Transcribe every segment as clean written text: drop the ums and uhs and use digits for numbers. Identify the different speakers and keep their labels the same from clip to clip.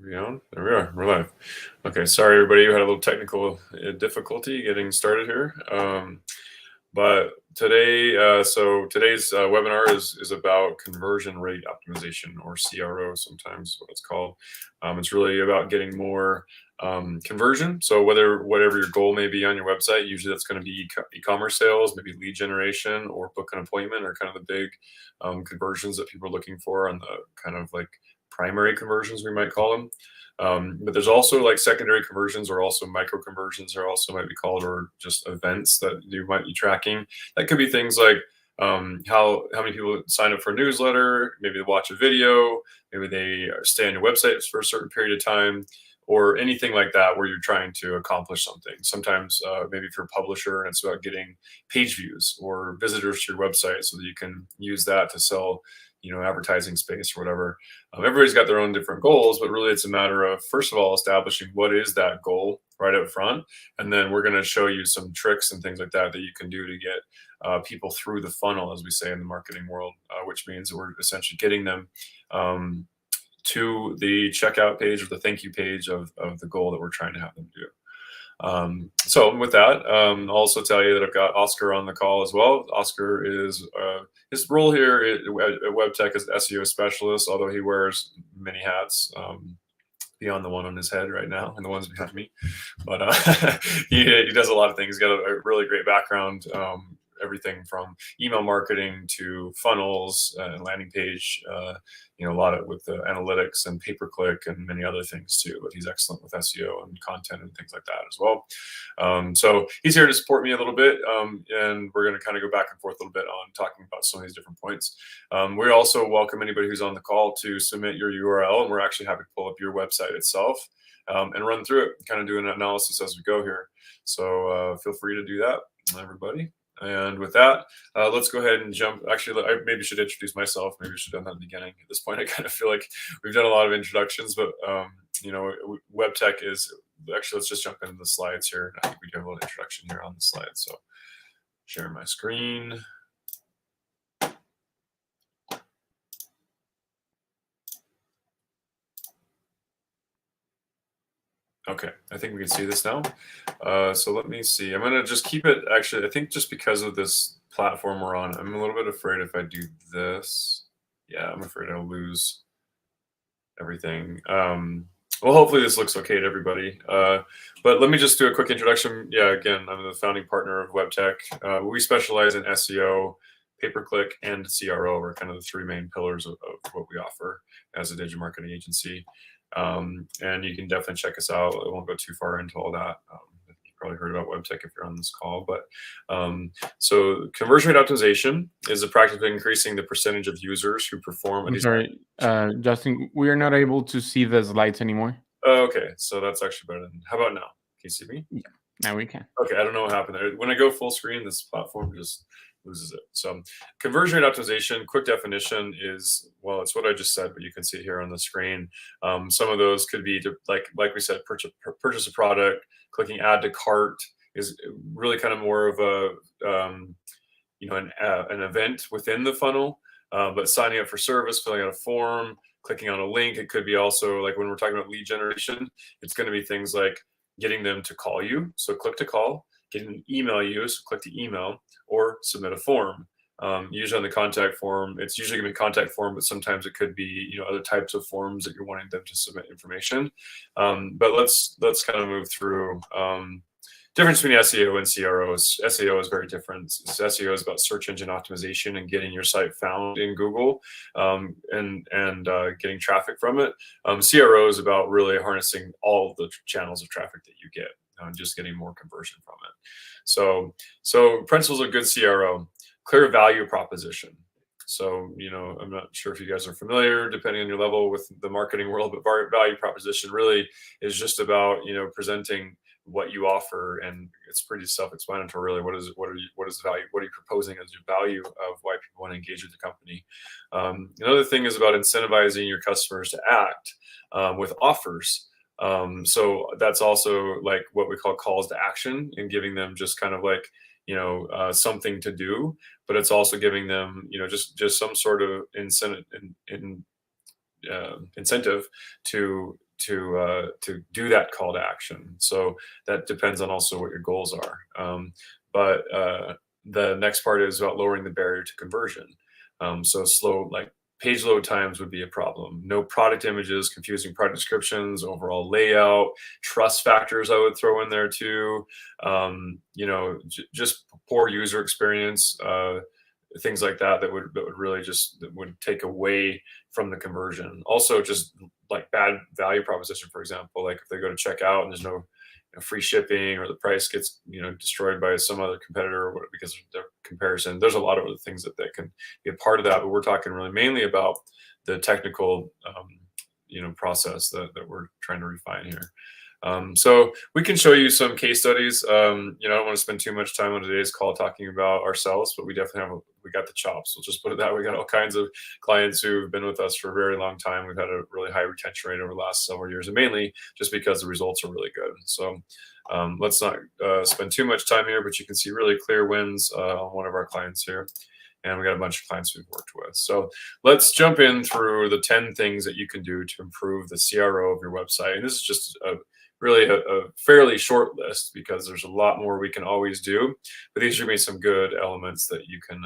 Speaker 1: There we are. We're live. Okay, sorry everybody, you had a little technical difficulty getting started here. But today, today's webinar is about conversion rate optimization, or CRO, sometimes is what it's called. It's really about getting more conversion. So whatever your goal may be on your website, usually that's going to be e-commerce sales, maybe lead generation, or book an appointment, are kind of the big conversions that people are looking for on the kind of like primary conversions, we might call them. But there's also like secondary conversions, or also micro conversions, or also might be called, or just events that you might be tracking. That could be things like how many people sign up for a newsletter, maybe they watch a video, maybe they stay on your website for a certain period of time, or anything like that where you're trying to accomplish something. Sometimes maybe if you're a publisher and it's about getting page views or visitors to your website so that you can use that to sell advertising space or whatever. Everybody's got their own different goals, but really it's a matter of, first of all, establishing what is that goal right up front. And then we're going to show you some tricks and things like that that you can do to get people through the funnel, as we say in the marketing world, which means we're essentially getting them to the checkout page or the thank you page of the goal that we're trying to have them do. So with that, I'll also tell you that I've got Oscar on the call as well. Oscar is his role here at WebTech is SEO specialist, although he wears many hats beyond the one on his head right now and the ones behind me. But he does a lot of things. He's got a really great background. Everything from email marketing to funnels and landing page, a lot of with the analytics and pay-per-click and many other things too. But he's excellent with SEO and content and things like that as well. So he's here to support me a little bit, and we're going to kind of go back and forth a little bit on talking about some of these different points. We also welcome anybody who's on the call to submit your URL, and we're actually happy to pull up your website itself and run through it, kind of do an analysis as we go here. So feel free to do that, everybody. And with that, let's go ahead and jump. Actually, I maybe should introduce myself. Maybe I should have done that at the beginning. At this point, I kind of feel like we've done a lot of introductions, but WebTech is actually. Let's just jump into the slides here. I think we do have a little introduction here on the slides. So, share my screen. Okay, I think we can see this now. So let me see. I'm going to just keep it. Actually, I think just because of this platform we're on, I'm a little bit afraid if I do this. Yeah, I'm afraid I'll lose everything. Well, hopefully this looks okay to everybody. But let me just do a quick introduction. Yeah, again, I'm the founding partner of WebTech. We specialize in SEO, pay-per-click, and CRO are kind of the three main pillars of what we offer as a digital marketing agency. And you can definitely check us out. I won't go too far into all that. You probably heard about WebTech if you're on this call, but so conversion rate optimization is the practice of increasing the percentage of users who perform.
Speaker 2: I'm sorry, Justin, we are not able to see the slides anymore.
Speaker 1: Oh, okay, so that's actually better than. How about now? Can you see me?
Speaker 2: Yeah, now we can.
Speaker 1: Okay, I don't know what happened there. When I go full screen, this platform just loses it. So conversion rate optimization, quick definition is, well, it's what I just said, but you can see it here on the screen. Some of those could be to, like we said, purchase a product, clicking add to cart is really kind of more of a, an event within the funnel, but signing up for service, filling out a form, clicking on a link. It could be also like when we're talking about lead generation, it's going to be things like getting them to call you. So click to call, getting them to email you. So click to email, or submit a form. Usually on the contact form, it's usually going to be a contact form, but sometimes it could be other types of forms that you're wanting them to submit information. But let's kind of move through. Difference between SEO and CRO is SEO is very different. SEO is about search engine optimization and getting your site found in Google and getting traffic from it. CRO is about really harnessing all of the channels of traffic that you get and just getting more conversion from it. So principles of good CRO: clear value proposition. So, I'm not sure if you guys are familiar, depending on your level, with the marketing world, but value proposition really is just about, presenting what you offer, and it's pretty self-explanatory, really. What is the value? What are you proposing as your value of why people want to engage with the company? Another thing is about incentivizing your customers to act with offers. So that's also like what we call calls to action, and giving them just kind of like something to do, but it's also giving them just some sort of incentive to to do that call to action. So that depends on also what your goals are. But the next part is about lowering the barrier to conversion. So slow, like page load times would be a problem. No product images, confusing product descriptions, overall layout, trust factors I would throw in there too. Just poor user experience, things like that that would really just that would take away from the conversion. Also, just like bad value proposition, for example, like if they go to checkout and there's no free shipping, or the price gets destroyed by some other competitor because of their comparison. There's a lot of other things that can be a part of that, but we're talking really mainly about the technical process that we're trying to refine here. So we can show you some case studies. I don't want to spend too much time on today's call talking about ourselves, but we definitely we got the chops. We'll just put it that way. We got all kinds of clients who've been with us for a very long time. We've had a really high retention rate over the last several years, and mainly just because the results are really good. So let's not spend too much time here, but you can see really clear wins on one of our clients here. And we got a bunch of clients we've worked with. So let's jump in through the 10 things that you can do to improve the CRO of your website. And this is just really a fairly short list, because there's a lot more we can always do. But these are going to be some good elements that you can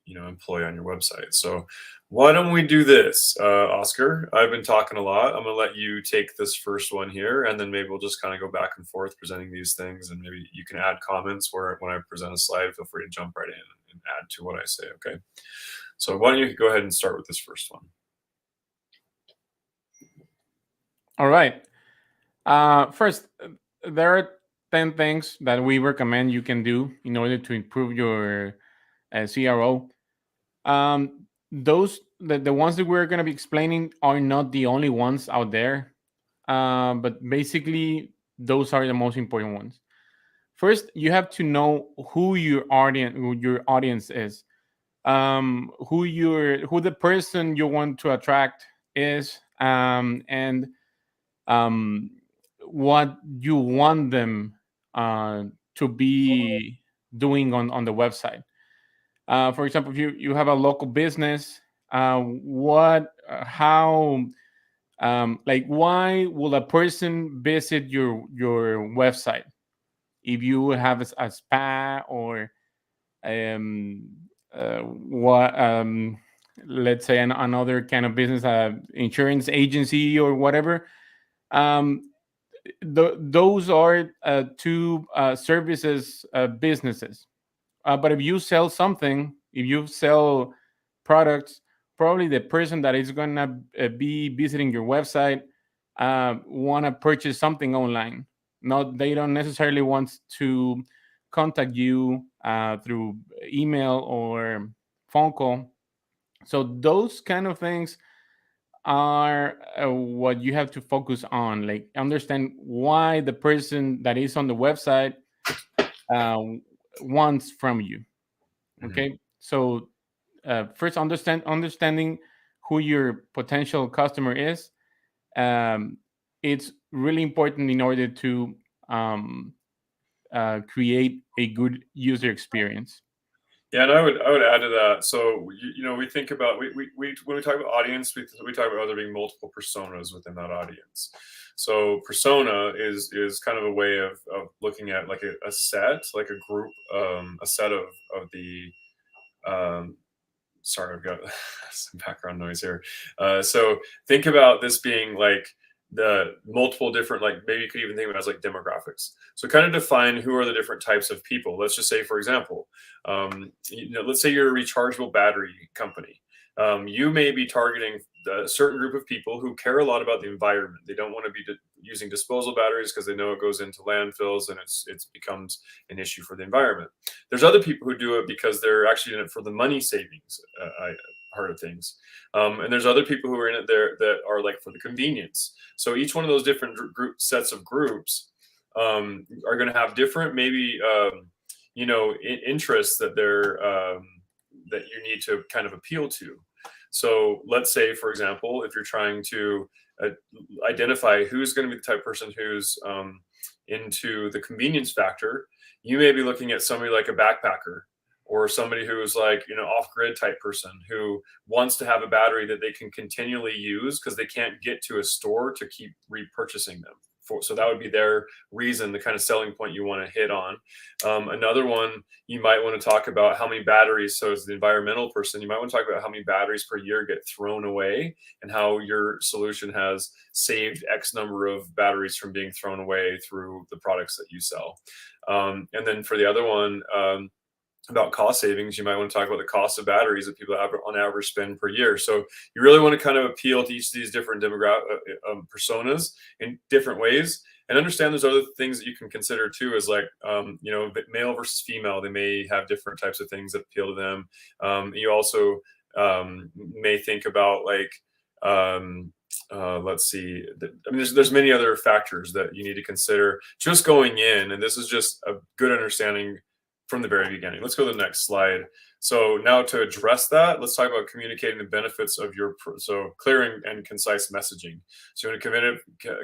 Speaker 1: employ on your website. So why don't we do this, Oscar? I've been talking a lot. I'm going to let you take this first one here, and then maybe we'll just kind of go back and forth presenting these things, and maybe you can add comments when I present a slide. Feel free to jump right in and add to what I say. Okay. So why don't you go ahead and start with this first one?
Speaker 2: All right. First, there are 10 things that we recommend you can do in order to improve your CRO. The ones that we're going to be explaining are not the only ones out there, but basically those are the most important ones. First, you have to know who your audience is, who the person you want to attract is, and what you want them to be doing on the website. For example, if you have a local business, why will a person visit your website? If you have a spa, or let's say another kind of business, insurance agency or whatever, those are two services businesses. But if you sell something, if you sell products, probably the person that is going to be visiting your website want to purchase something online. They don't necessarily want to contact you through email or phone call. So those kind of things are what you have to focus on. Like, understand why the person that is on the website wants from you. Okay. Mm-hmm. So first, understanding who your potential customer is. It's really important in order to create a good user experience.
Speaker 1: Yeah, and I would add to that. So we think about we when we talk about audience, we talk about there being multiple personas within that audience. So persona is kind of a way of looking at like a set, like a group, a set of the. Sorry, I've got some background noise here. So think about this being like the multiple different, like maybe you could even think of it as like demographics. So kind of define who are the different types of people. Let's just say, for example, let's say you're a rechargeable battery company. You may be targeting a certain group of people who care a lot about the environment. They don't want to be using disposal batteries because they know it goes into landfills and it becomes an issue for the environment. There's other people who do it because they're actually in it for the money savings part of things. And there's other people who are in it there that are like for the convenience. So each one of those different sets of groups are going to have different maybe interests that that you need to kind of appeal to. So let's say, for example, if you're trying to identify who's going to be the type of person who's into the convenience factor, you may be looking at somebody like a backpacker or somebody who's like, off-grid type person who wants to have a battery that they can continually use because they can't get to a store to keep repurchasing them. So that would be their reason, the kind of selling point you want to hit on. Another one, you might want to talk about how many batteries. So as the environmental person, you might want to talk about how many batteries per year get thrown away and how your solution has saved X number of batteries from being thrown away through the products that you sell. And then for the other one, about cost savings, you might want to talk about the cost of batteries that people on average spend per year. So you really want to kind of appeal to each of these different personas in different ways, and understand there's other things that you can consider too, as like, male versus female. They may have different types of things that appeal to them. You also may think about like, let's see. I mean, there's many other factors that you need to consider just going in, and this is just a good understanding from the very beginning. Let's go to the next slide. So now to address that, let's talk about communicating the benefits of so clear and concise messaging. So you want to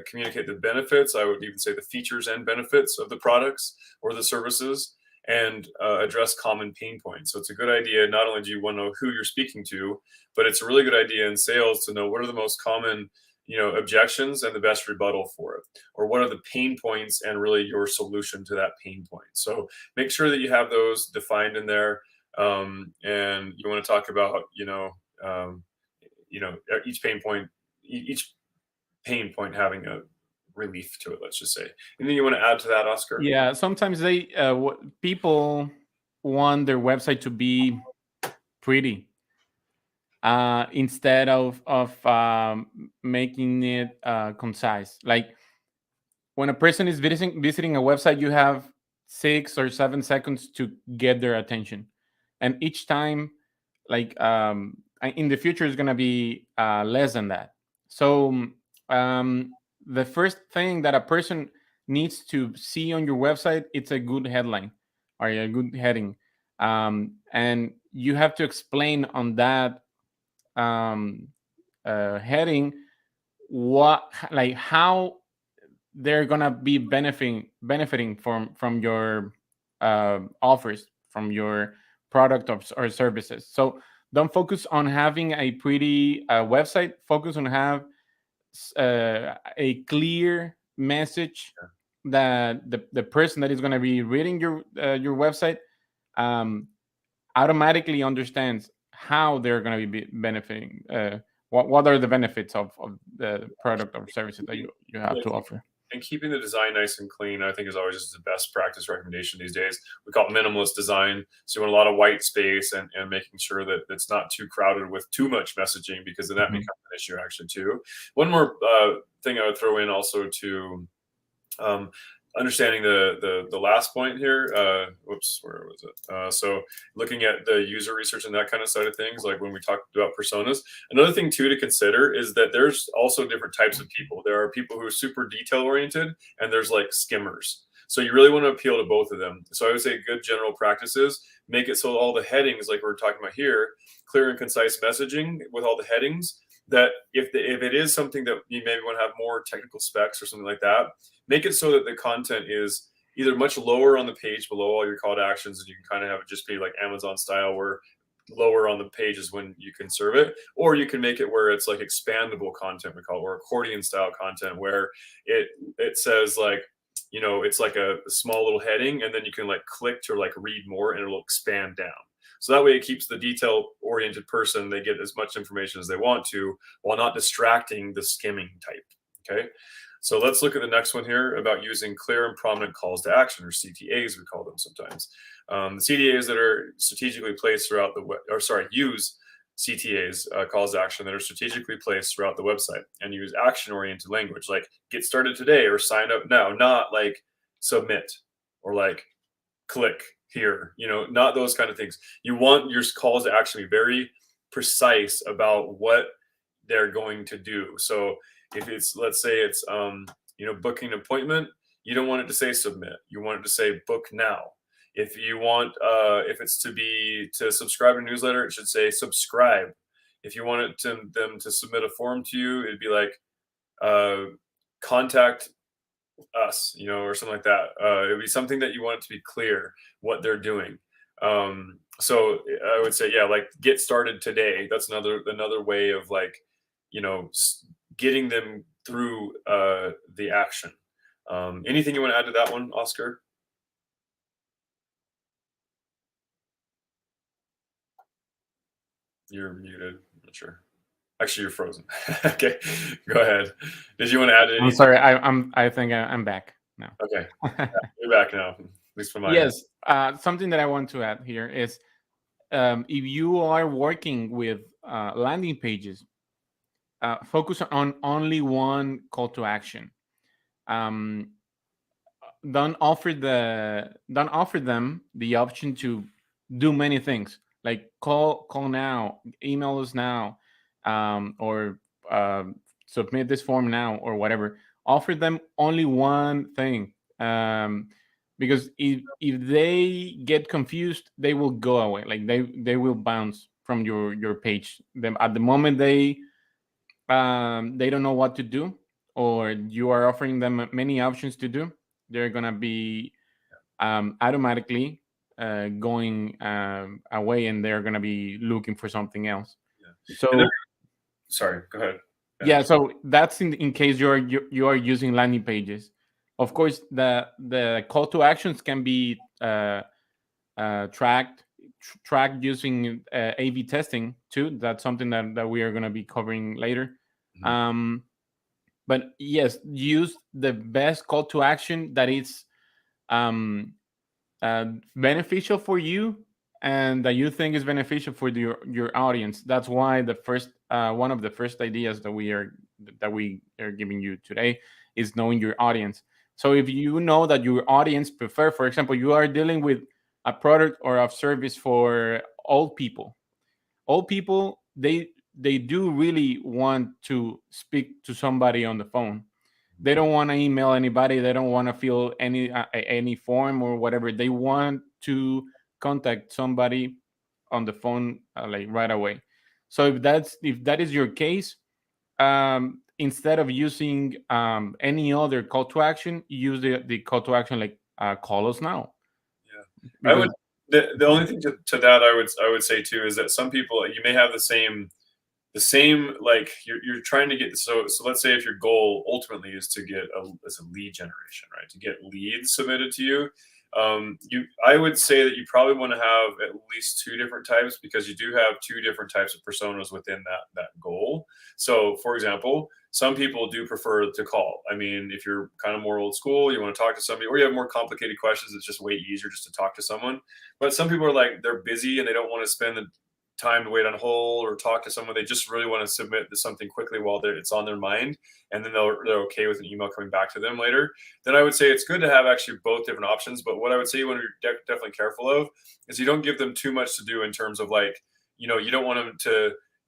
Speaker 1: communicate the benefits, I would even say the features and benefits of the products or the services, and address common pain points. So it's a good idea, not only do you want to know who you're speaking to, but it's a really good idea in sales to know what are the most common objections and the best rebuttal for it, or what are the pain points and really your solution to that pain point. So make sure that you have those defined in there. And you want to talk about, each pain point having a relief to it, let's just say. Anything you want to add to that, Oscar?
Speaker 2: Yeah, sometimes people want their website to be pretty, instead of making it concise. Like when a person is visiting a website, you have 6 or 7 seconds to get their attention, and each time, like, in the future, is going to be less than that. So the first thing that a person needs to see on your website, it's a good headline or a good heading, and you have to explain on that heading how they're gonna be benefiting from your offers, from your product or services. So don't focus on having a pretty website. Focus on have a clear message that the person that is going to be reading your website automatically understands how they're going to be benefiting. What are the benefits of the product or services that you have to offer?
Speaker 1: And keeping the design nice and clean, I think, is always just the best practice recommendation these days. We call it minimalist design. So you want a lot of white space and making sure that it's not too crowded with too much messaging, because then that becomes an issue actually too. One more thing I would throw in also to understanding the last point here. Whoops, where was it? So looking at the user research and that kind of side of things, like when we talked about personas. Another thing too to consider is that there's also different types of people. There are people who are super detail oriented, and there's like skimmers. So you really want to appeal to both of them. So I would say good general practices, make it so all the headings, like we're talking about here, clear and concise messaging with all the headings, that if it is something that you maybe want to have more technical specs or something like that, make it so that the content is either much lower on the page below all your call to actions, and you can kind of have it just be like Amazon style, where lower on the page is when you can serve it, or you can make it where it's like expandable content, we call it, or accordion style content, where it says like, it's like a small little heading, and then you can like click to like read more, and it'll expand down. So that way it keeps the detail-oriented person, they get as much information as they want to, while not distracting the skimming type, okay? So let's look at the next one here about using clear and prominent calls to action, or CTAs, we call them sometimes. The CTAs that are strategically placed throughout use CTAs, calls to action, that are strategically placed throughout the website, and use action-oriented language, like get started today or sign up now, not like submit or like click here, not those kind of things. You want your calls to action to be very precise about what they're going to do. So if it's, let's say it's, booking an appointment, you don't want it to say submit. You want it to say book now. If you want, if it's to subscribe to a newsletter, it should say subscribe. If you want them to submit a form to you, it'd be like, contact us, or something like that. It would be something that you want it to be clear what they're doing. So I would say, yeah, like get started today. That's another way of like, getting them through the action. Anything you want to add to that one, Oscar? You're muted. I'm not sure. Actually, you're frozen. Okay, go ahead. Did you want to add
Speaker 2: I'm
Speaker 1: anything?
Speaker 2: sorry. I think I'm back now.
Speaker 1: Okay, you're back now. At least from my end.
Speaker 2: Yes. Something that I want to add here is if you are working with landing pages, focus on only one call to action. Um, don't offer them the option to do many things like call now, email us now, or submit this form now or whatever. Offer them only one thing, because if they get confused, they will go away. Like they will bounce from your page. Them at the moment they don't know what to do, or you are offering them many options to do, they're gonna be automatically going away, and they're gonna be looking for something else.
Speaker 1: Yeah.
Speaker 2: So
Speaker 1: Sorry, go ahead.
Speaker 2: yeah, so that's in case you are using landing pages. Of course, the call to actions can be tracked using A/B testing too. That's something that we are going to be covering later.
Speaker 1: Mhm.
Speaker 2: But yes, use the best call to action that is um, beneficial for you and that you think is beneficial for your audience. That's why the first one of the first ideas that we are giving you today is knowing your audience. So if you know that your audience prefer, for example, you are dealing with a product or a service for old people. Old people, they do really want to speak to somebody on the phone. They don't want to email anybody. They don't want to fill any form or whatever. They want to contact somebody on the phone like right away. So if that is your case, instead of using any other call to action, use the call to action like call us now.
Speaker 1: Yeah, I would.
Speaker 2: Because
Speaker 1: The only thing to that I would say too is that some people, you may have the same, like you're trying to get, so let's say if your goal ultimately is to get as a lead generation, right, to get leads submitted to you, I would say that you probably want to have at least two different types, because you do have two different types of personas within that goal. So for example, some people do prefer to call. I mean, if you're kind of more old school, you want to talk to somebody, or you have more complicated questions, it's just way easier just to talk to someone. But some people are like, they're busy and they don't want to spend the time to wait on hold or talk to someone. They just really want to submit something quickly while it's on their mind, and then they're okay with an email coming back to them later. Then I would say it's good to have actually both different options. But what I would say you want to be definitely careful of is you don't give them too much to do in terms of like, you don't want them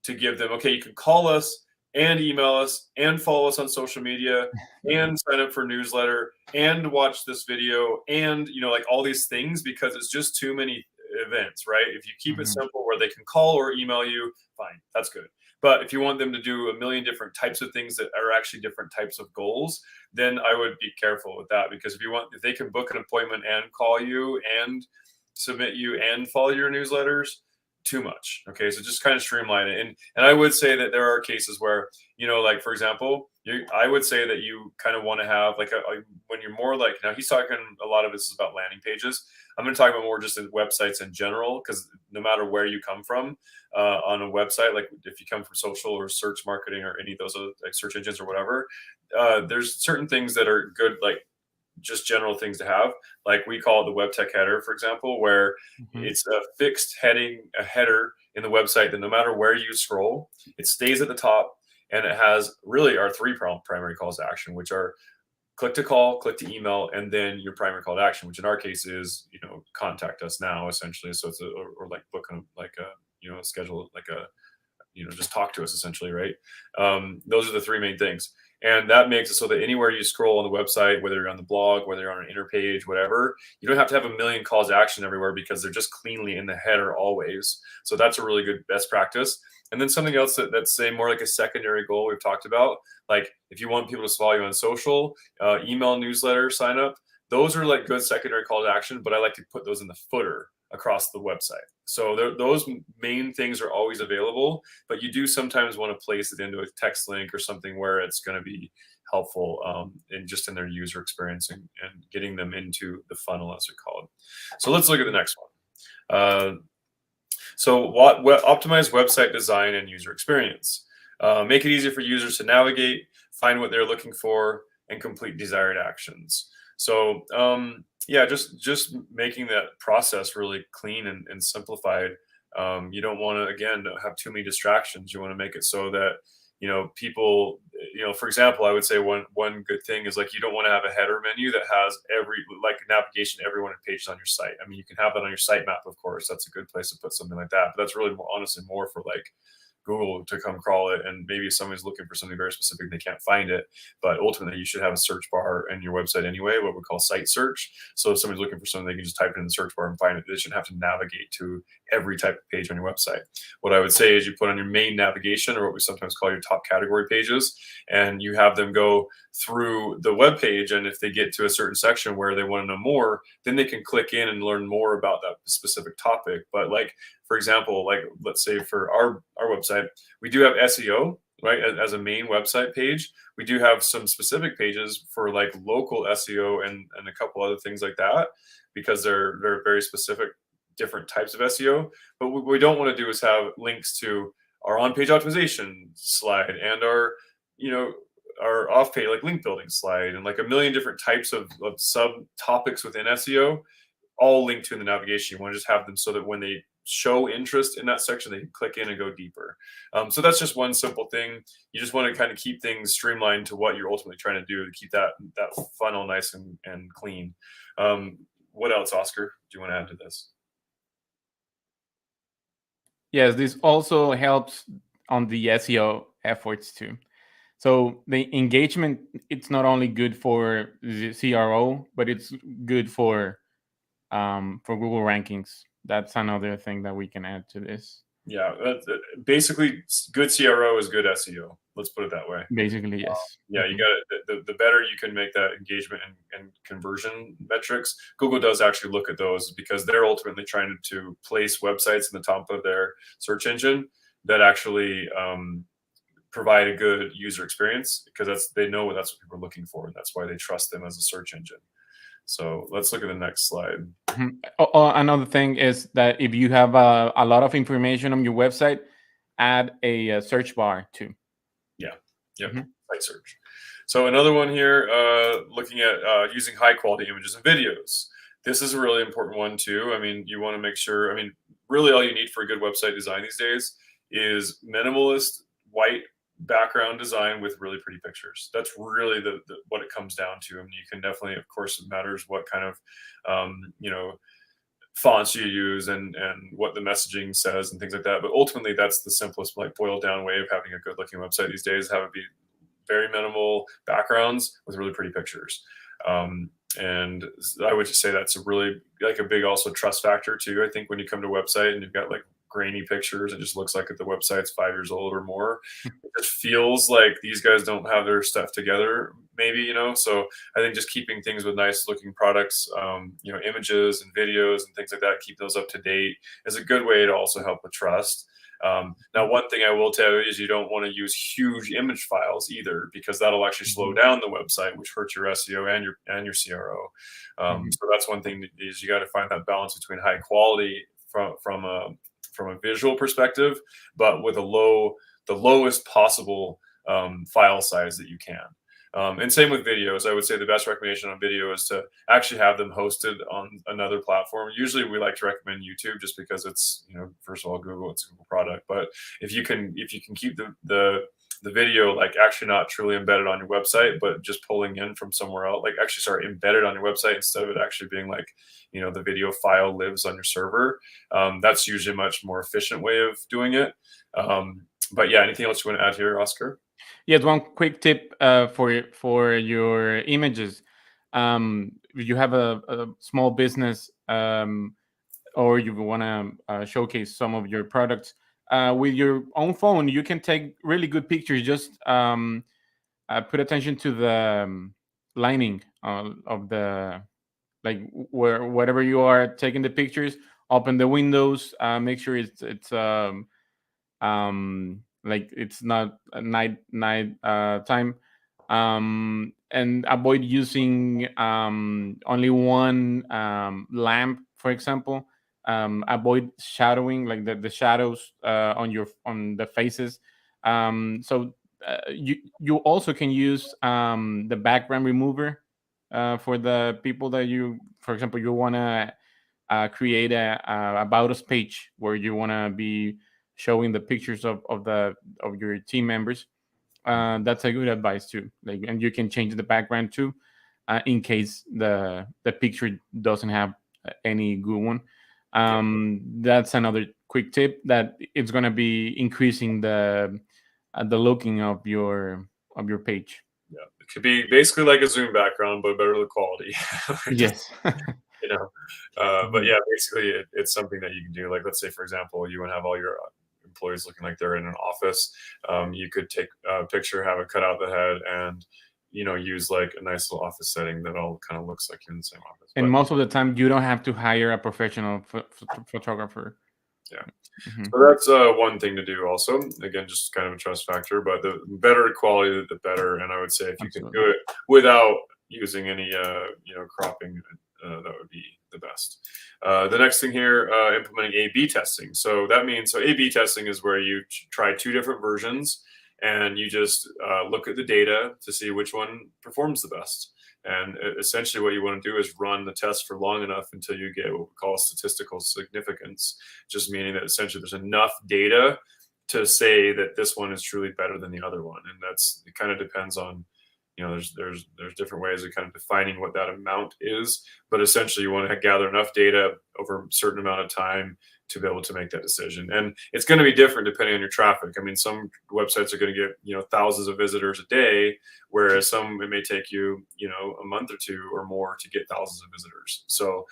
Speaker 1: to give them, okay, you can call us and email us and follow us on social media and sign up for newsletter and watch this video and like all these things, because it's just too many events, right? If you keep it
Speaker 2: Mhm.
Speaker 1: simple where they can call or email you, fine, that's good. But if you want them to do a million different types of things that are actually different types of goals, then I would be careful with that, because if they can book an appointment and call you and submit you and follow your newsletters, too much. Okay, so just kind of streamline it. And I would say that there are cases where, like for example, I would say that you kind of want to have like when you're more like, now he's talking, a lot of this is about landing pages. I'm going to talk about more just in websites in general, because no matter where you come from on a website, like if you come from social or search marketing or any of those other, like search engines or whatever, there's certain things that are good, like just general things to have. Like we call it the web tech header, for example, where
Speaker 2: Mhm.
Speaker 1: it's a fixed a header in the website that no matter where you scroll, it stays at the top. And it has really our three primary calls to action, which are click to call, click to email, and then your primary call to action, which in our case is, contact us now, essentially. So it's or like book like a, schedule, like a, just talk to us, essentially, right? Those are the three main things. And that makes it so that anywhere you scroll on the website, whether you're on the blog, whether you're on an inner page, whatever, you don't have to have a million calls to action everywhere, because they're just cleanly in the header always. So that's a really good best practice. And then something else that's say more like a secondary goal we've talked about, like if you want people to follow you on social, email, newsletter, sign up, those are like good secondary call to action, but I like to put those in the footer across the website. So those main things are always available, but you do sometimes want to place it into a text link or something where it's going to be helpful in just in their user experience and getting them into the funnel, as we call it. So let's look at the next one. So optimize website design and user experience. Make it easier for users to navigate, find what they're looking for, and complete desired actions. So yeah, just making that process really clean and simplified. You don't want to, again, have too many distractions. You want to make it so that, people, for example, I would say one good thing is, like, you don't want to have a header menu that has like navigation to every one of the pages on your site. I mean, you can have that on your sitemap, of course. That's a good place to put something like that. But that's really honestly more for like Google to come crawl it, and maybe if somebody's looking for something very specific, they can't find it. But ultimately, you should have a search bar in your website anyway, what we call site search. So if somebody's looking for something, they can just type it in the search bar and find it. They shouldn't have to navigate to every type of page on your website. What I would say is you put on your main navigation, or what we sometimes call your top category pages, and you have them go through the web page. And if they get to a certain section where they want to know more, then they can click in and learn more about that specific topic. But like, for example, like let's say for our website, we do have SEO, right, as a main website page. We do have some specific pages for like local SEO and a couple other things like that, because they're very specific different types of SEO. But what we don't want to do is have links to our on-page optimization slide and our our off-page like link building slide, and like a million different types of subtopics within SEO, all linked to in the navigation. You want to just have them so that when they show interest in that section, they can click in and go deeper. So that's just one simple thing. You just want to kind of keep things streamlined to what you're ultimately trying to do to keep that funnel nice and clean. What else, Oscar, do you want to add to this?
Speaker 2: Yes, this also helps on the SEO efforts too. So the engagement, it's not only good for the CRO, but it's good for Google rankings. That's another thing that we can add to this.
Speaker 1: Yeah, basically, good CRO is good SEO. Let's put it that way.
Speaker 2: Basically, yes.
Speaker 1: Yeah, you got it. The better you can make that engagement and conversion metrics, Google does actually look at those, because they're ultimately trying to place websites in the top of their search engine that actually provide a good user experience, because they know that's what people are looking for, and that's why they trust them as a search engine. So let's look at the next slide.
Speaker 2: Another thing is that if you have a lot of information on your website, add a search bar too.
Speaker 1: Yeah. Yep. Site search. So another one here, looking at using high quality images and videos. This is a really important one too. I mean, you want to make sure, I mean, really all you need for a good website design these days is minimalist white background design with really pretty pictures. That's really the what it comes down to. I mean, you can definitely, of course, it matters what kind of fonts you use and what the messaging says and things like that. But ultimately, that's the simplest, like, boiled down way of having a good looking website these days. Have it be very minimal backgrounds with really pretty pictures. And I would just say that's a really, like, a big also trust factor too. I think when you come to a website and you've got like grainy pictures, it just looks like the website's 5 years old or more. It just feels like these guys don't have their stuff together, maybe, so I think just keeping things with nice looking products, images and videos and things like that, keep those up to date, is a good way to also help with trust. Now, one thing I will tell you is you don't want to use huge image files either, because that'll actually slow down the website, which hurts your SEO and your CRO. So that's one thing, is you got to find that balance between high quality from a visual perspective, but with the lowest possible file size that you can. And same with videos. I would say the best recommendation on video is to actually have them hosted on another platform. Usually we like to recommend YouTube, just because it's, first of all, Google, it's a Google product. But if you can keep the video, like, actually not truly embedded on your website, but just pulling in from somewhere else, like, actually, sorry, embedded on your website instead of it actually being like, the video file lives on your server. That's usually a much more efficient way of doing it. But yeah, anything else you want to add here, Oscar?
Speaker 2: Yes, one quick tip for your images. If you have a small business, or you want to showcase some of your products, with your own phone, you can take really good pictures. Just put attention to the lining of the, like, wherever you are taking the pictures, open the windows, make sure it's like it's not a night time, and avoid using only one lamp, for example. Avoid shadowing, like the shadows on the faces. So you also can use the background remover for the people that you, for example, you want to create a about us page where you want to be showing the pictures of your team members. That's a good advice too. Like, and you can change the background too, in case the picture doesn't have any good one. That's another quick tip that it's gonna be increasing the looking of your page.
Speaker 1: Yeah, it could be basically like a Zoom background, but better quality. Just,
Speaker 2: Yes.
Speaker 1: you know, but
Speaker 2: Mhm.
Speaker 1: yeah, basically it's something that you can do. Like, let's say, for example, you want to have all your employees looking like they're in an office. You could take a picture, have it cut out the head, and use like a nice little office setting that all kind of looks like you're in the same office.
Speaker 2: And
Speaker 1: But
Speaker 2: most of the time, you don't have to hire a professional photographer.
Speaker 1: yeah.
Speaker 2: Mhm.
Speaker 1: So that's one thing to do. Also, again, just kind of a trust factor. But the better quality, the better. And I would say if you can
Speaker 2: Absolutely.
Speaker 1: do it without using any, cropping, that would be the best. The next thing here, implementing A/B testing. So that means A/B testing is where you try two different versions and you just look at the data to see which one performs the best. And essentially, what you want to do is run the test for long enough until you get what we call statistical significance, just meaning that essentially there's enough data to say that this one is truly better than the other one. And it kind of depends on, there's different ways of kind of defining what that amount is. But essentially, you want to gather enough data over a certain amount of time to be able to make that decision. And it's going to be different depending on your traffic. I mean, some websites are going to get, thousands of visitors a day, whereas some, it may take you, a month or two or more to get thousands of visitors. So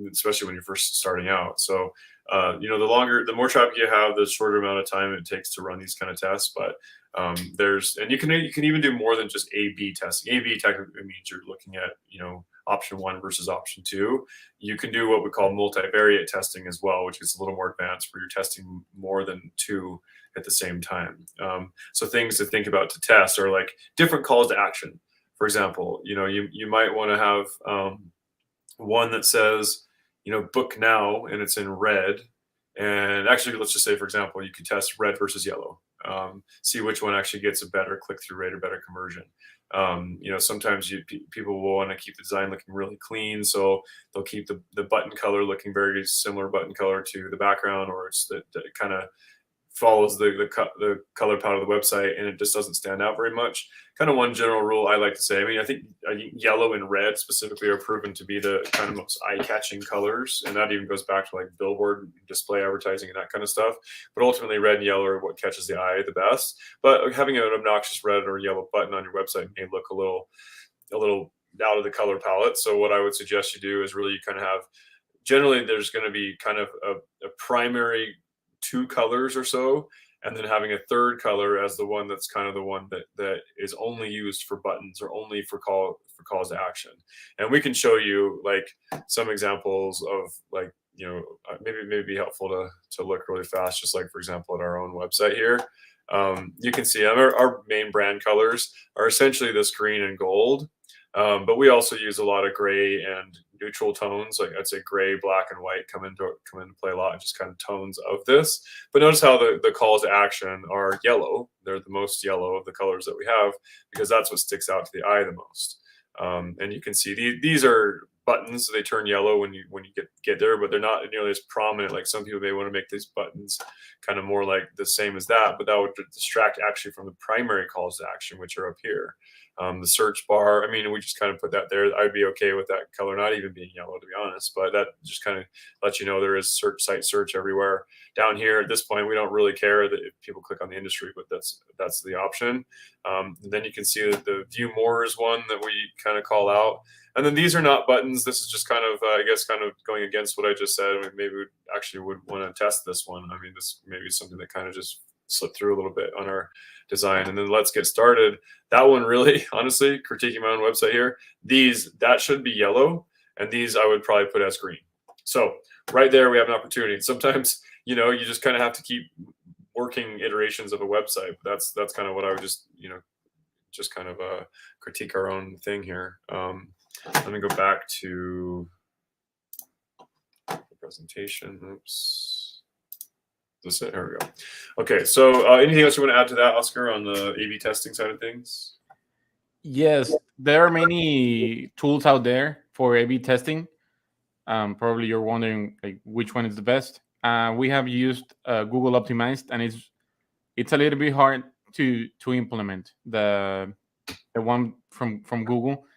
Speaker 1: especially when you're first starting out. So the more traffic you have, the shorter amount of time it takes to run these kind of tests. But and you can even do more than just A/B testing. A/B technically means you're looking at option one versus option two. You can do what we call multivariate testing as well, which is a little more advanced, where you're testing more than two at the same time. So things to think about to test are like different calls to action. For example, you might want to have one that says, book now, and it's in red. And actually, let's just say, for example, you could test red versus yellow. See which one actually gets a better click-through rate or better conversion. Sometimes people will want to keep the design looking really clean, so they'll keep the button color looking very similar button color to the background, or it's that kind of follows the color palette of the website, and it just doesn't stand out very much. Kind of one general rule I like to say. I mean, I think yellow and red specifically are proven to be the kind of most eye-catching colors, and that even goes back to like billboard display advertising and that kind of stuff. But ultimately, red and yellow are what catches the eye the best. But having an obnoxious red or yellow button on your website may look a little out of the color palette. So what I would suggest you do is really kind of have, generally there's going to be kind of a primary two colors or so, and then having a third color as the one that's kind of the one that is only used for buttons or only for calls to action. And we can show you like some examples of like, maybe be helpful to look really fast, just like, for example, at our own website here. You can see our main brand colors are essentially this green and gold. But we also use a lot of gray and neutral tones. Like I'd say gray, black, and white come into play a lot, and just kind of tones of this. But notice how the calls to action are yellow. They're the most yellow of the colors that we have, because that's what sticks out to the eye the most. And you can see these are buttons. They turn yellow when you get there, but they're not nearly as prominent. Like some people may want to make these buttons kind of more like the same as that, but that would distract actually from the primary calls to action, which are up here. The search bar, I mean, we just kind of put that there. I'd be okay with that color not even being yellow, to be honest, but that just kind of lets you know there is site search everywhere. Down here at this point, we don't really care that if people click on the industry, but that's the option. Then you can see that the view more is one that we kind of call out. And then these are not buttons. This is just kind of, I guess, kind of going against what I just said. I mean, maybe we actually would want to test this one. I mean, this maybe is something that kind of just slipped through a little bit on our design. And then let's get started. That one really, honestly, critiquing my own website here, that should be yellow, and these I would probably put as green. So right there we have an opportunity. Sometimes, you just kind of have to keep working iterations of a website. That's kind of what I would just kind of critique our own thing here. Let me go back to the presentation. Oops. Is this it? Here we go. Okay, so anything else you want to add to that, Oscar, on the A/B testing side of things?
Speaker 2: Yes, there are many tools out there for A/B testing. Probably you're wondering like which one is the best. We have used Google Optimized, and it's a little bit hard to implement the one from Google.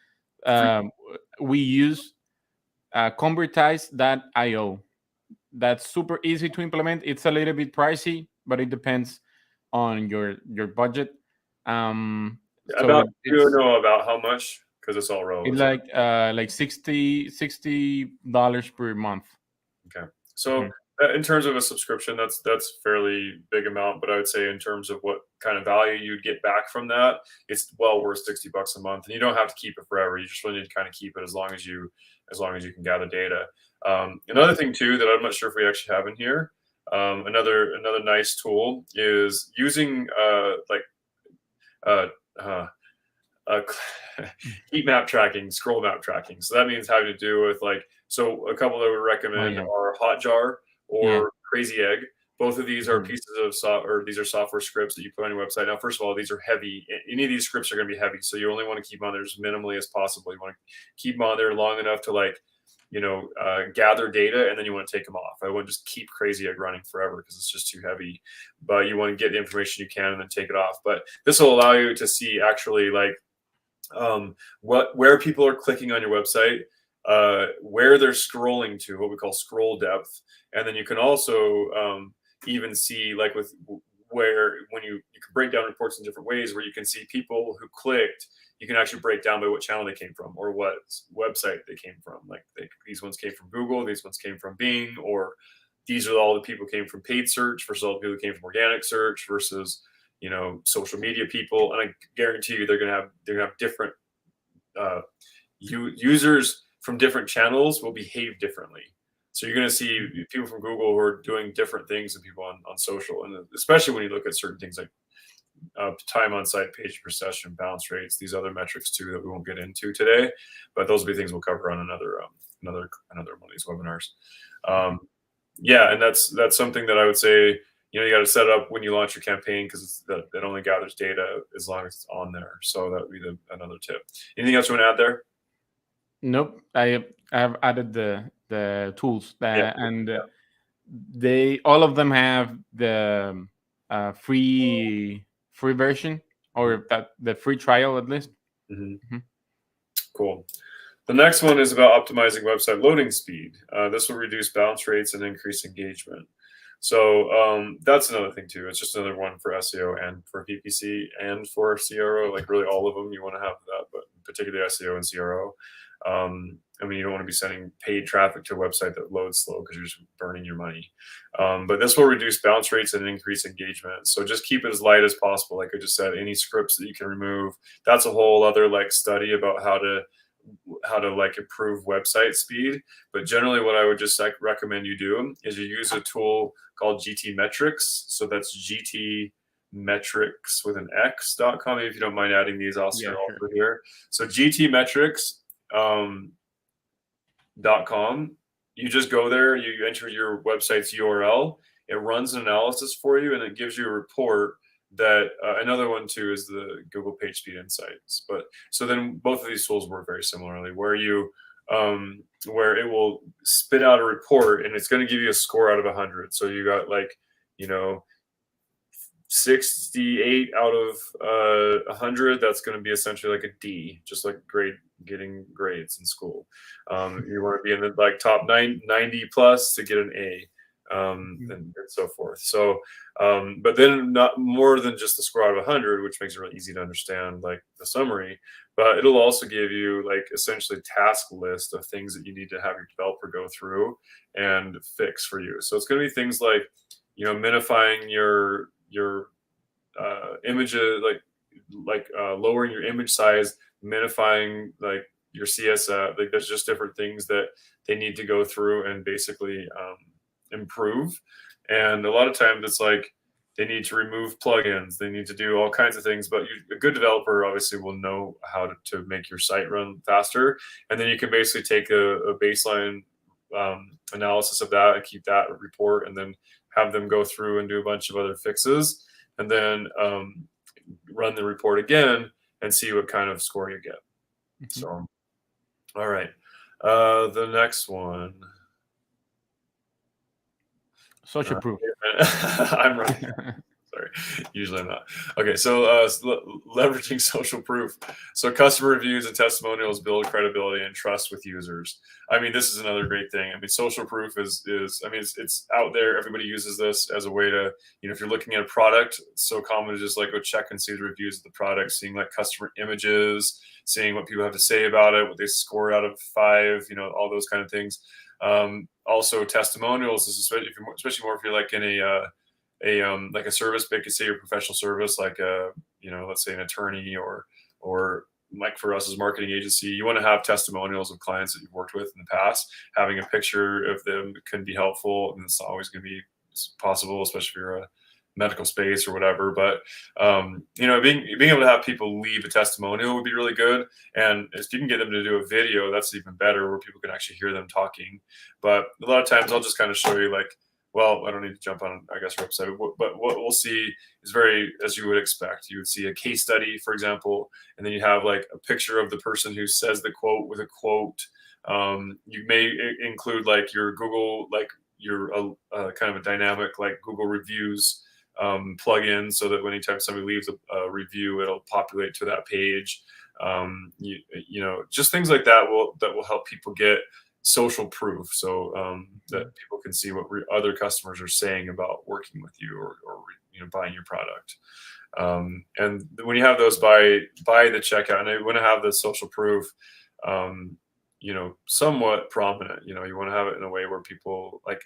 Speaker 2: We use Convertize.io. That's super easy to implement. It's a little bit pricey, but it depends on your budget. So
Speaker 1: About you
Speaker 2: it's
Speaker 1: know about how much? Because it's all
Speaker 2: it's
Speaker 1: relative.
Speaker 2: like $60 per month.
Speaker 1: Okay. So
Speaker 2: Mhm.
Speaker 1: in terms of a subscription, that's fairly big amount, but I would say in terms of what kind of value you'd get back from that, it's well worth $60 a month. And you don't have to keep it forever. You just really need to kind of keep it as long as you can gather data. Another thing too that I'm not sure if we actually have in here, another nice tool is using uh, uh, heat map tracking, scroll map tracking. So that means having to do with so a couple that we recommend
Speaker 2: yeah.
Speaker 1: are Hotjar
Speaker 2: Yeah.
Speaker 1: or Crazy Egg. Both of these are
Speaker 2: Mhm.
Speaker 1: pieces of these are software scripts that you put on your website. Now, first of all, these are heavy. Any of these scripts are going to be heavy, so you only want to keep them on there as minimally as possible. You want to keep them on there long enough to gather data, and then you want to take them off. I wouldn't just keep Crazy Egg running forever because it's just too heavy. But you want to get the information you can and then take it off. But this will allow you to see actually where people are clicking on your website, where they're scrolling to, what we call scroll depth, and then you can also even see where when you can break down reports in different ways, where you can see people who clicked. You can actually break down by what channel they came from or what website they came from. These ones came from Google, these ones came from Bing, or these are all the people who came from paid search versus all the people who came from organic search versus social media people. And I guarantee you they're gonna have different users from different channels will behave differently. So you're going to see people from Google who are doing different things than people on social, and especially when you look at certain things like time on site, page per session, bounce rates, these other metrics too that we won't get into today, but those will be things we'll cover on another one of these webinars. Yeah, and that's something that I would say you got to set up when you launch your campaign because it only gathers data as long as it's on there. So that would be another tip. Anything else you want to add there?
Speaker 2: Nope. I have added the tools and they all of them have the free version or that the free trial at least.
Speaker 1: Mm-hmm. Cool. The next one is about optimizing website loading speed. This will reduce bounce rates and increase engagement. So that's another thing too. It's just another one for SEO and for PPC and for CRO. Like really all of them, you want to have that, but particularly SEO and CRO. I mean, you don't want to be sending paid traffic to a website that loads slow because you're just burning your money. But this will reduce bounce rates and increase engagement. So just keep it as light as possible. Like I just said, any scripts that you can remove. That's a whole other study about how to improve website speed. But generally what I would just recommend you do is you use a tool called GTmetrix. So that's GTmetrix with an X.com. If you don't mind adding these, I'll
Speaker 2: Yeah, sure.
Speaker 1: over here. So GTmetrix.com. You just go there, you enter your website's URL, it runs an analysis for you, and it gives you a report that another one too is the Google PageSpeed Insights. But so then both of these tools work very similarly, where where it will spit out a report and it's going to give you a score out of 100. So you got 68 out of 100. That's going to be essentially like a D, just like getting grades in school. You want to be in the top 90 plus to get an A. And so forth. So, but then not more than just the score out of 100, which makes it really easy to understand, the summary. But it'll also give you essentially task list of things that you need to have your developer go through and fix for you. So it's going to be things like, minifying your images, lowering your image size, minifying your CSS. There's just different things that they need to go through and basically improve. And a lot of times it's like they need to remove plugins, they need to do all kinds of things. But a good developer obviously will know how to make your site run faster. And then you can basically take a baseline analysis of that and keep that report, and then have them go through and do a bunch of other fixes, and then run the report again and see what kind of score you get.
Speaker 2: Mm-hmm.
Speaker 1: So, all right. The next one.
Speaker 2: Social proof.
Speaker 1: I'm right. Sorry, usually I'm not. Okay, so leveraging social proof. So customer reviews and testimonials build credibility and trust with users. I mean, this is another great thing. I mean, social proof is I mean, it's out there. Everybody uses this as a way to, if you're looking at a product, it's so common to just like go check and see the reviews of the product, seeing like customer images, seeing what people have to say about it, what they score out of 5, all those kind of things. Also testimonials is especially more if you're like in like a service, but you could say your professional service, like let's say an attorney or like for us as a marketing agency, you want to have testimonials of clients that you've worked with in the past. Having a picture of them can be helpful, and it's not always going to be possible, especially if you're a medical space or whatever. But being able to have people leave a testimonial would be really good. And if you can get them to do a video, that's even better, where people can actually hear them talking. But a lot of times I'll just kind of show you like, well, I don't need to jump on, I guess, our website, but what we'll see is very, as you would expect. You would see a case study, for example, and then you have like a picture of the person who says the quote with a quote. You may include like your Google, like your kind of a dynamic like Google reviews plugin, so that anytime somebody leaves a review, it'll populate to that page. Just things like that will help people get social proof, so that people can see what other customers are saying about working with you or buying your product. And when you have those by the checkout, and I want to have the social proof somewhat prominent. You want to have it in a way where people like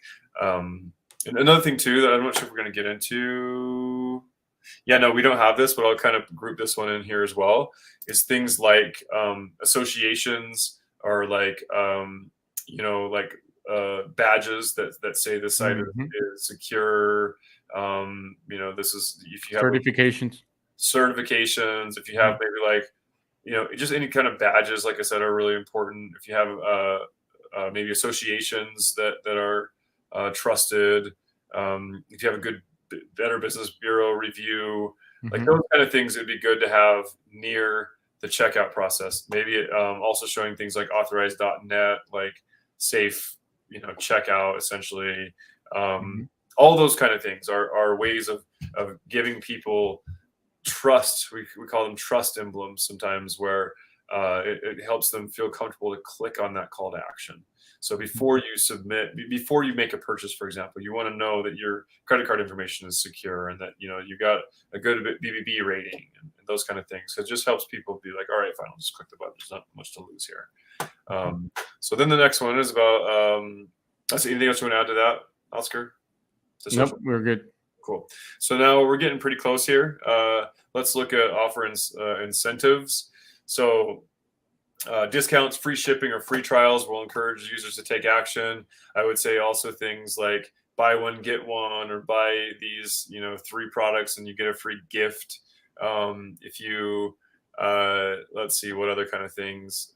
Speaker 1: and another thing too that I'm not sure if we're going to get into. Yeah, no, we don't have this, but I'll kind of group this one in here as well, is things like associations, or like badges that say the site is secure. This is if you have certifications, if you have maybe like just any kind of badges, like I said, are really important. If you have maybe associations that are trusted, if you have a good Better Business Bureau review, like those kind of things, it'd be good to have near the checkout process. Maybe also showing things like authorized.net, like safe checkout, essentially. All those kind of things are ways of giving people trust. We call them trust emblems sometimes, where it helps them feel comfortable to click on that call to action. So before you make a purchase, for example, you want to know that your credit card information is secure, and that you got a good BBB rating and those kind of things. So it just helps people be like, all right, fine, I'll just click the button. There's not much to lose here. So then the next one is about anything else you want to add to that, Oscar?
Speaker 2: Nope, we're good.
Speaker 1: Cool. So now we're getting pretty close here. Let's look at offer incentives. So discounts, free shipping, or free trials will encourage users to take action. I would say also things like buy one, get one, or buy these 3 products and you get a free gift. If you let's see, what other kind of things,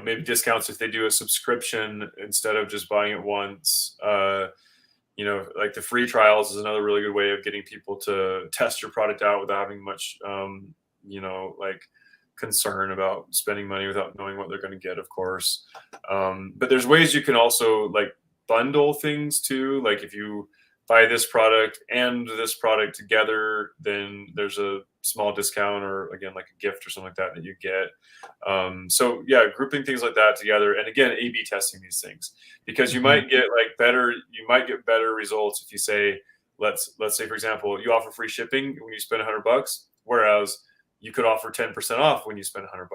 Speaker 1: maybe discounts if they do a subscription instead of just buying it once. Like the free trials is another really good way of getting people to test your product out without having much like concern about spending money without knowing what they're going to get, of course. But there's ways you can also like bundle things too. Like if you buy this product and this product together, then there's a small discount, or again, like a gift or something like that you get. So yeah, grouping things like that together. And again, A/B testing these things, because you might get better results if you say, let's say, for example, you offer free shipping when you spend $100, whereas you could offer 10% off when you spend $100,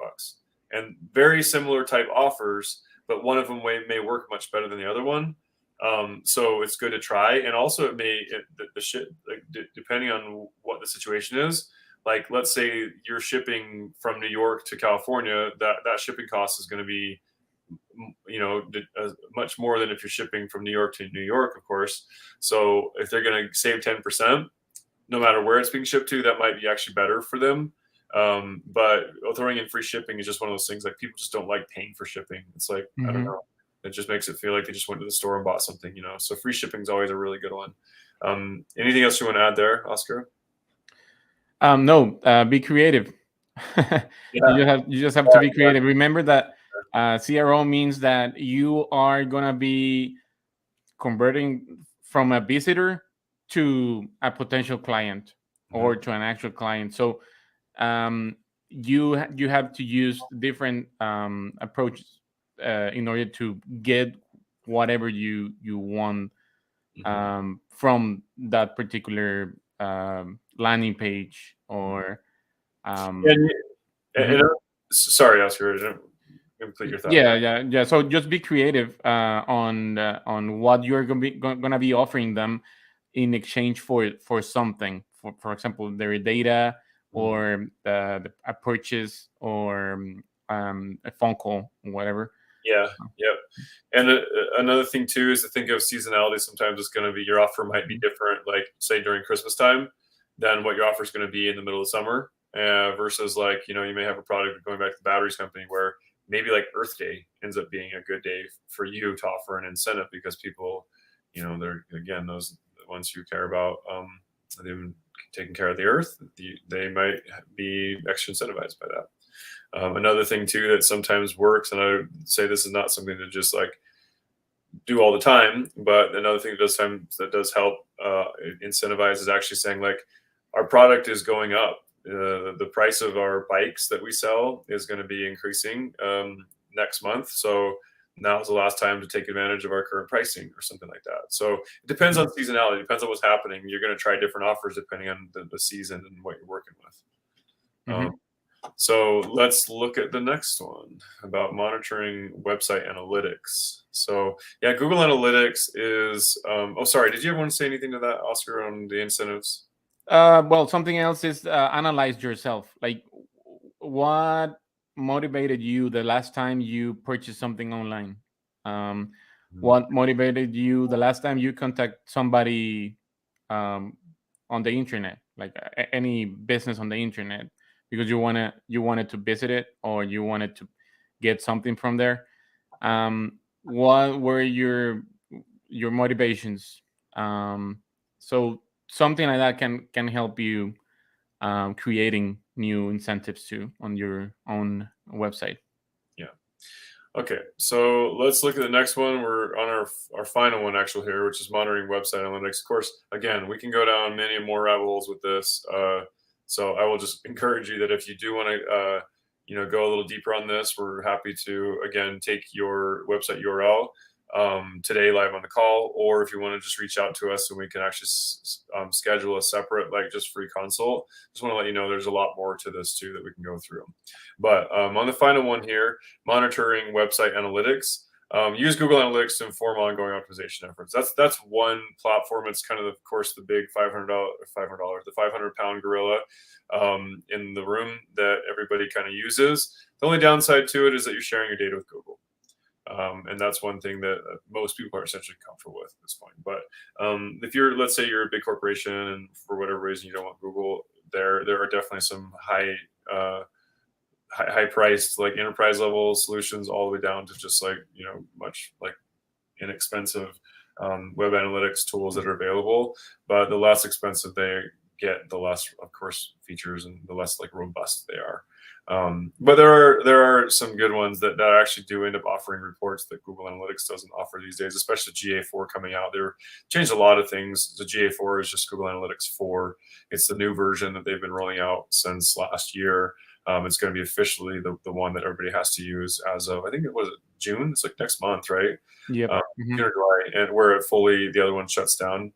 Speaker 1: and very similar type offers, but one of them may work much better than the other one. So it's good to try. And also it may, depending on what the situation is, like let's say you're shipping from New York to California, that shipping cost is going to be, much more than if you're shipping from New York to New York, of course. So if they're going to save 10%, no matter where it's being shipped to, that might be actually better for them. But throwing in free shipping is just one of those things, like people just don't like paying for shipping. It's like, I don't know. It just makes it feel like they just went to the store and bought something, So free shipping is always a really good one. Anything else you want to add there, Oscar?
Speaker 2: No, be creative. You just have to be creative. Remember that CRO means that you are gonna be converting from a visitor to a potential client or to an actual client. So you have to use different approaches in order to get whatever you want from that particular landing page or
Speaker 1: sorry, Oscar, I didn't complete your thought.
Speaker 2: Yeah. So just be creative on what you're gonna be offering them in exchange for something. For example, their data or a purchase or a phone call, whatever.
Speaker 1: Yeah. And another thing too is to think of seasonality. Sometimes it's going to be, your offer might be different, like say during Christmas time, than what your offer is going to be in the middle of summer. Versus like, you may have a product, going back to the batteries company, where maybe like Earth Day ends up being a good day for you to offer an incentive, because people, they're, again, those ones who care about them taking care of the earth, they might be extra incentivized by that. Another thing too that sometimes works, and I would say this is not something to just like do all the time, but another thing that does help incentivize is actually saying, like, our product is going up. The price of our bikes that we sell is going to be increasing next month. So now's the last time to take advantage of our current pricing or something like that. So it depends on seasonality. It depends on what's happening. You're going to try different offers depending on the season and what you're working with. So let's look at the next one about monitoring website analytics. So yeah, Google Analytics is, sorry, did you ever want to say anything to that, Oscar, on the incentives?
Speaker 2: Well, something else is analyze yourself. Like, what motivated you the last time you purchased something online? What motivated you the last time you contact somebody on the internet, like any business on the internet, because you wanted to visit it or you wanted to get something from there? What were your motivations? So something like that can help you creating new incentives too on your own website.
Speaker 1: Yeah. Okay, so let's look at the next one. We're on our final one actually here, which is monitoring website analytics. Of course, again, we can go down many more rabbit holes with this. So I will just encourage you that if you do want to, go a little deeper on this, we're happy to, again, take your website URL today live on the call, or if you want to just reach out to us and we can actually schedule a separate, like, just free consult. Just want to let you know there's a lot more to this too that we can go through. But on the final one here, monitoring website analytics. Use Google Analytics to inform ongoing optimization efforts. That's one platform. It's kind of course, the big the 500-pound gorilla in the room that everybody kind of uses. The only downside to it is that you're sharing your data with Google. And that's one thing that most people are essentially comfortable with at this point. But if let's say you're a big corporation and for whatever reason you don't want Google, there are definitely some high priced, like, enterprise level solutions, all the way down to just like, much like inexpensive web analytics tools that are available. But the less expensive they get, the less, of course, features and the less like robust they are. But there are some good ones that actually do end up offering reports that Google Analytics doesn't offer these days, especially GA4 coming out. They've changed a lot of things. The GA4 is just Google Analytics 4. It's the new version that they've been rolling out since last year. It's going to be officially the one that everybody has to use as of, I think it was June. It's like next month, right?
Speaker 2: Yep.
Speaker 1: June or July, and where it fully, the other one shuts down.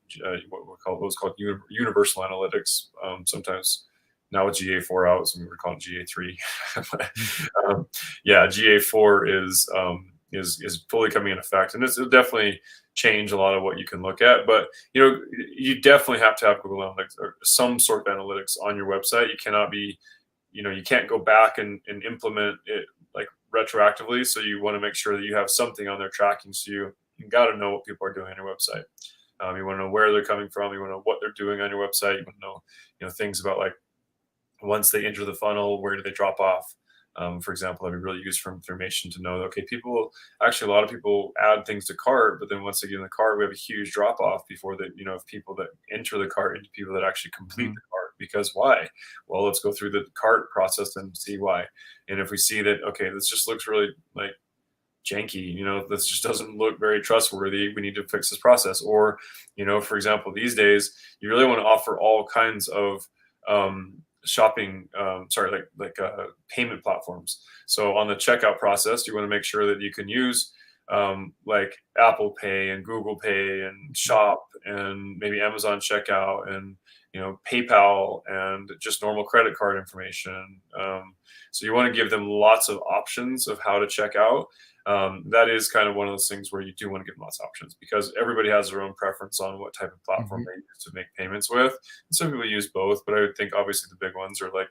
Speaker 1: What was called Universal Analytics. Sometimes now with GA4 out, so we were calling GA3. Yeah, GA4 is is fully coming in effect, and it'll definitely change a lot of what you can look at. But you definitely have to have Google Analytics or some sort of analytics on your website. You cannot be, you can't go back and implement it like retroactively. So you want to make sure that you have something on there tracking. So you got to know what people are doing on your website. You want to know where they're coming from. You want to know what they're doing on your website. You want to know, things about like once they enter the funnel, where do they drop off? For example, that'd be really useful information to know. Okay, a lot of people add things to cart, but then once they get in the cart, we have a huge drop off before that. Of people that enter the cart into people that actually complete the cart. Because why? Well, let's go through the cart process and see why. And if we see that, okay, this just looks really like janky, this just doesn't look very trustworthy, we need to fix this process. Or, for example, these days you really want to offer all kinds of shopping, payment platforms. So on the checkout process, you want to make sure that you can use like Apple Pay and Google Pay and Shop and maybe Amazon Checkout and PayPal and just normal credit card information. So you want to give them lots of options of how to check out. That is kind of one of those things where you do want to give them lots of options, because everybody has their own preference on what type of platform they use to make payments with. And some people use both, but I would think obviously the big ones are like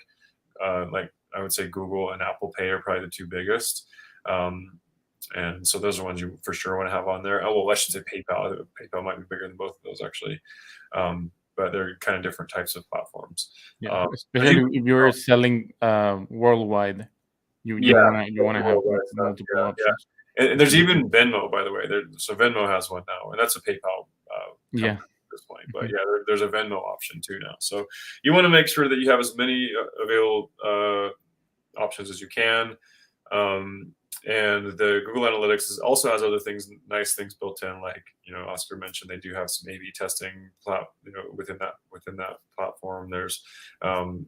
Speaker 1: I would say Google and Apple Pay are probably the two biggest. And so those are ones you for sure want to have on there. Oh, well, I should say PayPal. PayPal might be bigger than both of those actually. But they're kind of different types of platforms.
Speaker 2: Yeah, especially if you're selling worldwide, you want to have multiple options.
Speaker 1: Yeah. And there's even Venmo, by the way. So Venmo has one now, and that's a PayPal at this point. But there's a Venmo option too now. So you want to make sure that you have as many available options as you can. And the Google Analytics also has other nice things built in, like Oscar mentioned, they do have some A/B testing, within that platform. There's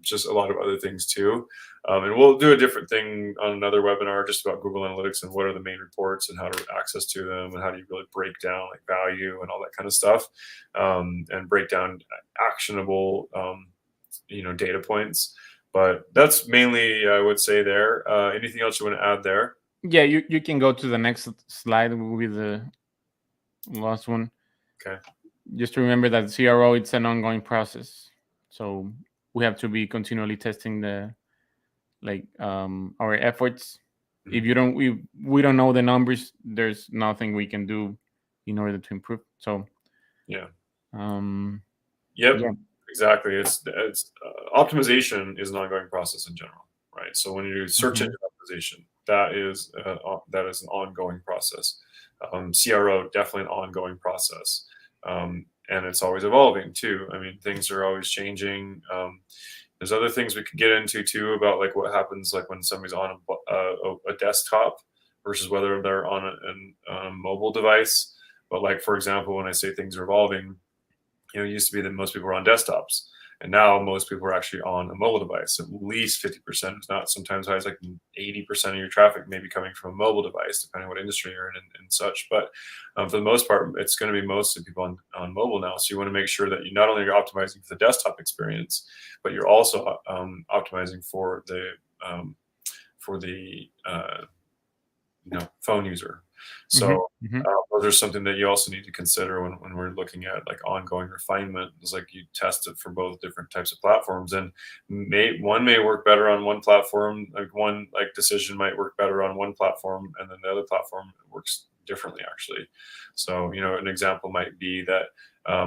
Speaker 1: just a lot of other things too, and we'll do a different thing on another webinar just about Google Analytics and what are the main reports and how to access to them and how do you really break down like value and all that kind of stuff, and break down actionable data points. But that's mainly, I would say, there. Anything else you want to add there?
Speaker 2: Yeah, you can go to the next slide with the last one.
Speaker 1: Okay.
Speaker 2: Just remember that CRO, it's an ongoing process. So we have to be continually testing our efforts. If we don't know the numbers, there's nothing we can do in order to improve. So
Speaker 1: yeah.
Speaker 2: Yeah.
Speaker 1: Exactly. It's optimization is an ongoing process in general, right? So when you do search engine optimization, that is an ongoing process. CRO, definitely an ongoing process, and it's always evolving too. I mean, things are always changing. There's other things we could get into too about like what happens like when somebody's on a desktop versus whether they're on a mobile device. But like, for example, when I say things are evolving, it used to be that most people were on desktops, and now most people are actually on a mobile device. At least 50%, if not sometimes high as like 80% of your traffic may be coming from a mobile device, depending on what industry you're in and such. But for the most part, it's going to be mostly people on mobile now. So you want to make sure that you not only are optimizing for the desktop experience, but you're also optimizing for the phone user. So those are something that you also need to consider when we're looking at like ongoing refinement. It's like you test it for both different types of platforms, and one may work better on one platform. Like one decision might work better on one platform, and then the other platform works differently actually. So an example might be that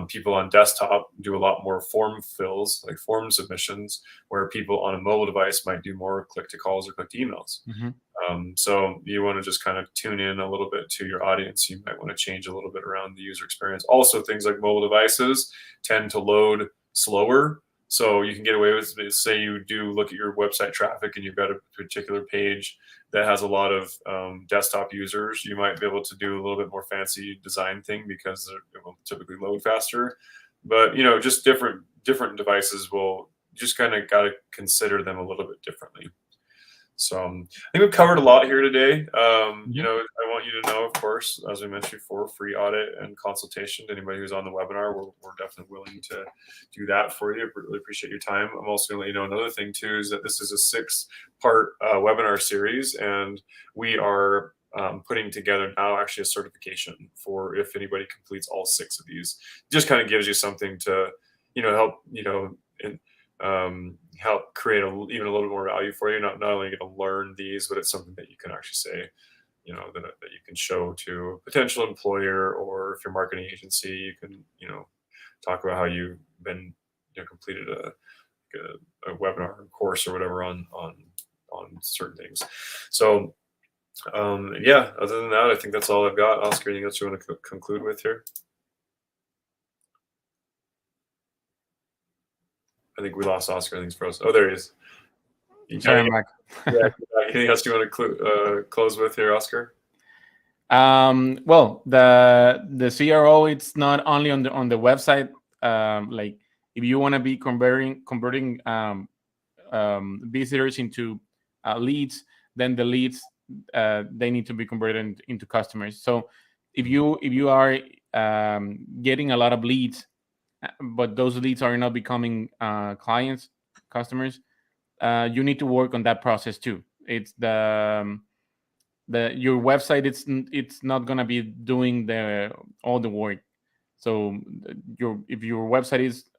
Speaker 1: people on desktop do a lot more form fills, like form submissions, where people on a mobile device might do more click to calls or click to emails. So you want to just kind of tune in a little bit to your audience. You might want to change a little bit around the user experience. Also, things like mobile devices tend to load slower. So you can get away with, say you do look at your website traffic and you've got a particular page that has a lot of desktop users, you might be able to do a little bit more fancy design thing because it will typically load faster. But just different devices will just kind of got to consider them a little bit differently. So I think we've covered a lot here today. I want you to know, of course, as we mentioned before, free audit and consultation to anybody who's on the webinar. We're definitely willing to do that for you. I really appreciate your time. I'm also going to let you know another thing too, is that this is a 6-part webinar series, and we are putting together now actually a certification for if anybody completes all 6 of these. Just kind of gives you something to, help, help create even a little bit more value for you. Not only going to learn these, but it's something that you can actually say, that you can show to a potential employer, or if you're a marketing agency, you can, talk about how you've been, completed a webinar or course or whatever on certain things. So, yeah, other than that, I think that's all I've got. Oscar, anything else you want to conclude with here? I think we lost Oscar. I think he's frozen. Oh, there he is.
Speaker 2: Sorry, I'm back.
Speaker 1: Yeah, anything else you want to close with here, Oscar?
Speaker 2: Well, the CRO, it's not only on the website. Like if you want to be converting visitors into leads, then the leads they need to be converted into customers. So if you are getting a lot of leads, but those leads are not becoming customers, you need to work on that process too. It's your website, it's not gonna be doing all the work. So if your website is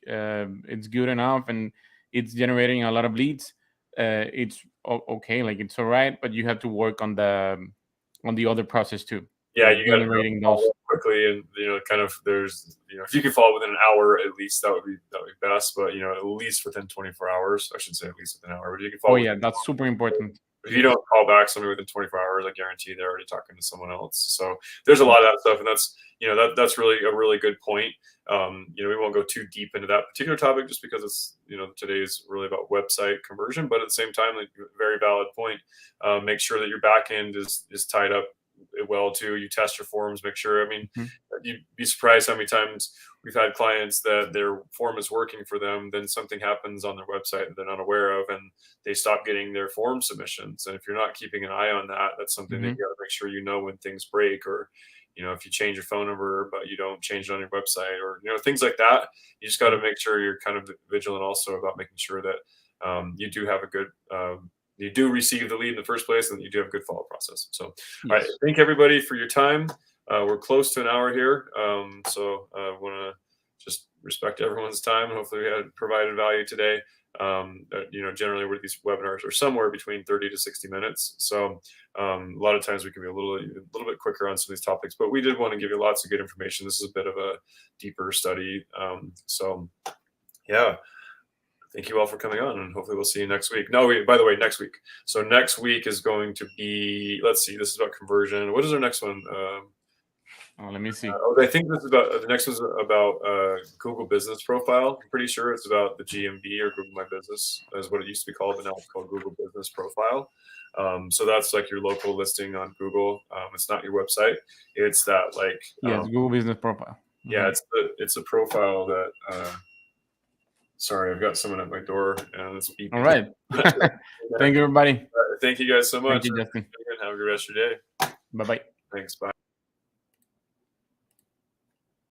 Speaker 2: it's good enough and it's generating a lot of leads, it's okay, like it's all right, but you have to work on the other process too.
Speaker 1: Yeah,
Speaker 2: like
Speaker 1: you got to
Speaker 2: generating those
Speaker 1: quickly, and kind of there's if you can follow within an hour at least, that would be best. But at least within 24 hours, I should say at least within an hour. But you can follow.
Speaker 2: Oh yeah, that's super important.
Speaker 1: If you don't call back somebody within 24 hours, I guarantee they're already talking to someone else. So there's a lot of that stuff, and that's that's really a really good point. We won't go too deep into that particular topic just because it's today's really about website conversion, but at the same time, like, very valid point. Make sure that your back end is tied up well too. You test your forms, make sure. I mean, you'd be surprised how many times we've had clients that their form is working for them, then something happens on their website that they're not aware of, and they stop getting their form submissions. And if you're not keeping an eye on that, that's something that you got to make sure when things break, or if you change your phone number but you don't change it on your website, or things like that. You just got to make sure you're kind of vigilant also about making sure that you do have a good you do receive the lead in the first place, and you do have a good follow-up process. So, all right, thank everybody for your time. We're close to an hour here, so I want to just respect everyone's time, and hopefully we had provided value today. Generally where these webinars are somewhere between 30 to 60 minutes. So a lot of times we can be a little bit quicker on some of these topics, but we did want to give you lots of good information. This is a bit of a deeper study. So yeah, thank you all for coming on, and hopefully we'll see you next week. No, by the way, next week. So next week is going to be, let's see, this is about conversion. What is our next one?
Speaker 2: Let me see.
Speaker 1: I think this is about the next one's about Google Business Profile. I'm pretty sure it's about the GMB, or Google My Business is what it used to be called, but now it's called Google Business Profile. So that's like your local listing on Google. It's not your website. It's that it's
Speaker 2: Google Business Profile.
Speaker 1: Yeah, it's a profile that. Sorry, I've got someone at my door, and it's beeping.
Speaker 2: All right. Thank you, everybody.
Speaker 1: Thank you guys so much.
Speaker 2: Thank you, Justin.
Speaker 1: Have a good rest of your day.
Speaker 2: Bye-bye.
Speaker 1: Thanks. Bye.